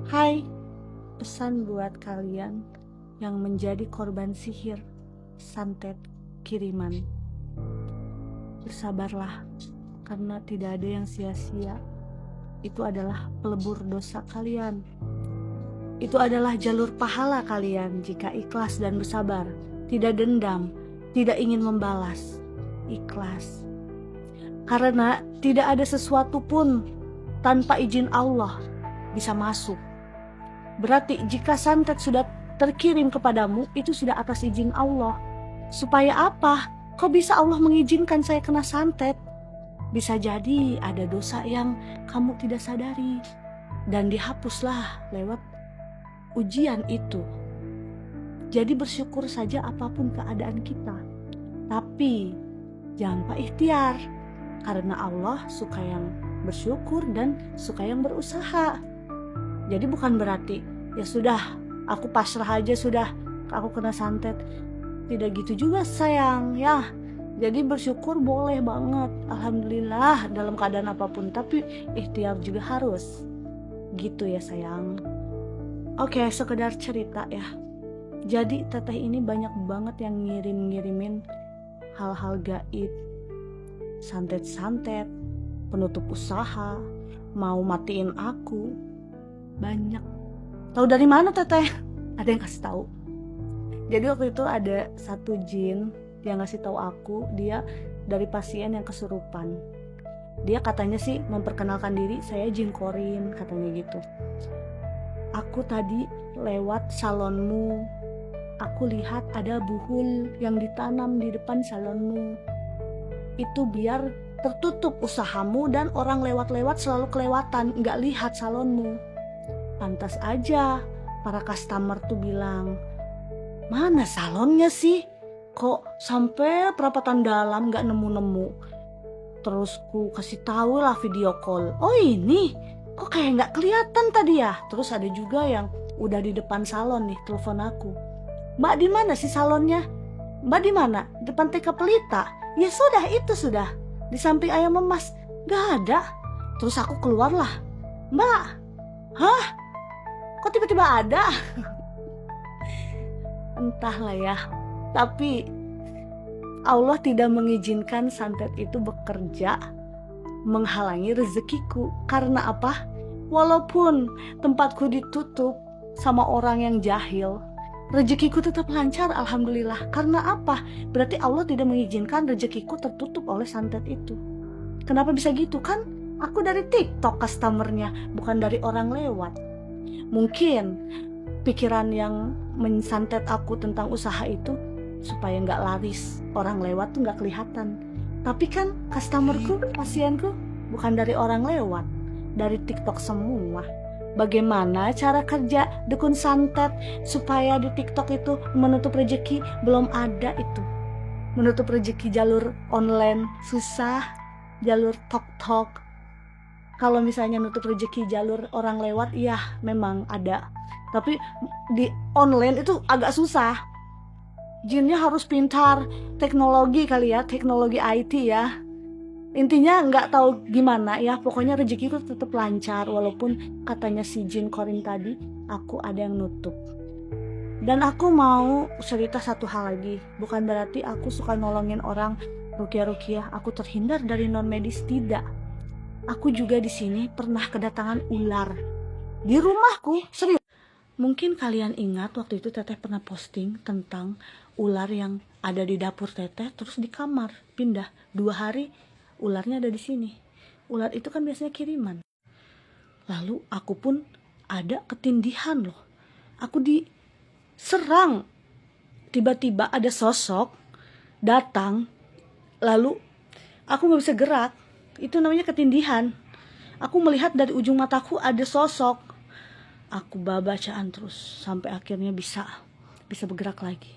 Hai, pesan buat kalian yang menjadi korban sihir, santet, kiriman. Bersabarlah, karena tidak ada yang sia-sia. Itu adalah pelebur dosa kalian. Itu adalah jalur pahala kalian jika ikhlas dan bersabar. Tidak dendam, tidak ingin membalas. Ikhlas. Karena tidak ada sesuatu pun tanpa izin Allah bisa masuk. Berarti jika santet sudah terkirim kepadamu, itu sudah atas izin Allah. Supaya apa? Kok bisa Allah mengizinkan saya kena santet? Bisa jadi ada dosa yang kamu tidak sadari. Dan dihapuslah lewat ujian itu. Jadi bersyukur saja apapun keadaan kita. Tapi jangan lupa ikhtiar. Karena Allah suka yang bersyukur dan suka yang berusaha. Jadi bukan berarti ya sudah aku pasrah aja sudah aku kena santet. Tidak gitu juga sayang ya. Jadi bersyukur boleh banget, alhamdulillah dalam keadaan apapun. Tapi ikhtiar juga harus. Gitu ya sayang. Oke, sekedar cerita ya. Jadi teteh ini banyak banget yang ngirimin hal-hal gaib, santet-santet, penutup usaha, mau matiin aku. Banyak. Tahu dari mana teteh? Ada yang kasih tahu. Jadi waktu itu ada satu jin yang ngasih tahu aku, dia dari pasien yang kesurupan. Dia katanya sih memperkenalkan diri, saya jin Korin, katanya gitu. Aku tadi lewat salonmu, aku lihat ada buhul yang ditanam di depan salonmu. Itu biar tertutup usahamu dan orang lewat-lewat selalu kelewatan, nggak lihat salonmu. Pantas aja para customer tuh bilang, mana salonnya sih? Kok sampai perapatan dalam gak nemu-nemu? Terus ku kasih tahu lah video call. Oh ini, kok kayak gak kelihatan tadi ya? Terus ada juga yang udah di depan salon nih, telepon aku. Mbak di mana sih salonnya? Mbak di mana? Depan TK Pelita. Ya sudah, itu sudah. Di samping ayam emas. Gak ada. Terus aku keluar lah. Mbak, hah? Kok tiba-tiba ada? Entahlah ya. Tapi Allah tidak mengizinkan santet itu bekerja menghalangi rezekiku. Karena apa? Walaupun tempatku ditutup sama orang yang jahil, rezekiku tetap lancar alhamdulillah. Karena apa? Berarti Allah tidak mengizinkan rezekiku tertutup oleh santet itu. Kenapa bisa gitu? Kan aku dari TikTok customernya, bukan dari orang lewat. Mungkin pikiran yang mensantet aku tentang usaha itu supaya nggak laris, orang lewat tuh nggak kelihatan. Tapi kan customerku, pasienku bukan dari orang lewat, dari TikTok semua. Bagaimana cara kerja dukun santet supaya di TikTok itu menutup rezeki? Belum ada itu. Menutup rezeki jalur online susah, jalur tok-tok. Kalau misalnya nutup rezeki jalur orang lewat, iya memang ada. Tapi di online itu agak susah. Jinnya harus pintar, teknologi kali ya, teknologi IT ya. Intinya nggak tahu gimana ya, pokoknya rezekiku tetap lancar. Walaupun katanya si jin Korin tadi, aku ada yang nutup. Dan aku mau cerita satu hal lagi. Bukan berarti aku suka nolongin orang rukiah-rukiah, aku terhindar dari non medis, tidak. Aku juga di sini pernah kedatangan ular di rumahku, serius. Mungkin kalian ingat waktu itu teteh pernah posting tentang ular yang ada di dapur teteh, terus di kamar pindah 2 hari ularnya ada di sini. Ular itu kan biasanya kiriman. Lalu aku pun ada ketindihan loh. Aku diserang. Tiba-tiba ada sosok datang, lalu aku gak bisa gerak. Itu namanya ketindihan. Aku melihat dari ujung mataku ada sosok. Aku bacaan terus sampai akhirnya bisa bergerak lagi.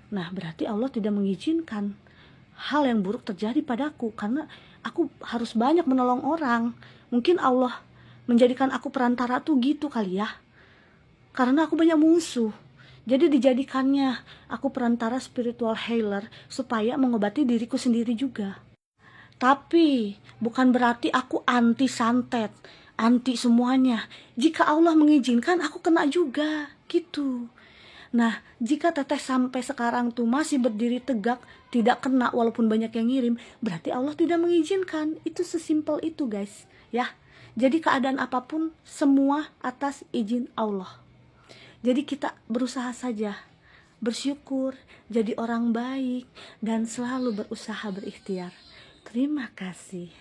Nah, berarti Allah tidak mengizinkan hal yang buruk terjadi padaku, karena aku harus banyak menolong orang. Mungkin Allah menjadikan aku perantara tuh gitu kali ya. Karena aku banyak musuh. Jadi dijadikannya aku perantara spiritual healer supaya mengobati diriku sendiri juga. Tapi bukan berarti aku anti santet, anti semuanya. Jika Allah mengizinkan, aku kena juga, gitu. Nah, jika teteh sampai sekarang tuh masih berdiri tegak, tidak kena walaupun banyak yang ngirim, berarti Allah tidak mengizinkan. Itu sesimpel itu, guys, ya. Jadi keadaan apapun semua atas izin Allah. Jadi kita berusaha saja, bersyukur, jadi orang baik, dan selalu berusaha berikhtiar. Terima kasih.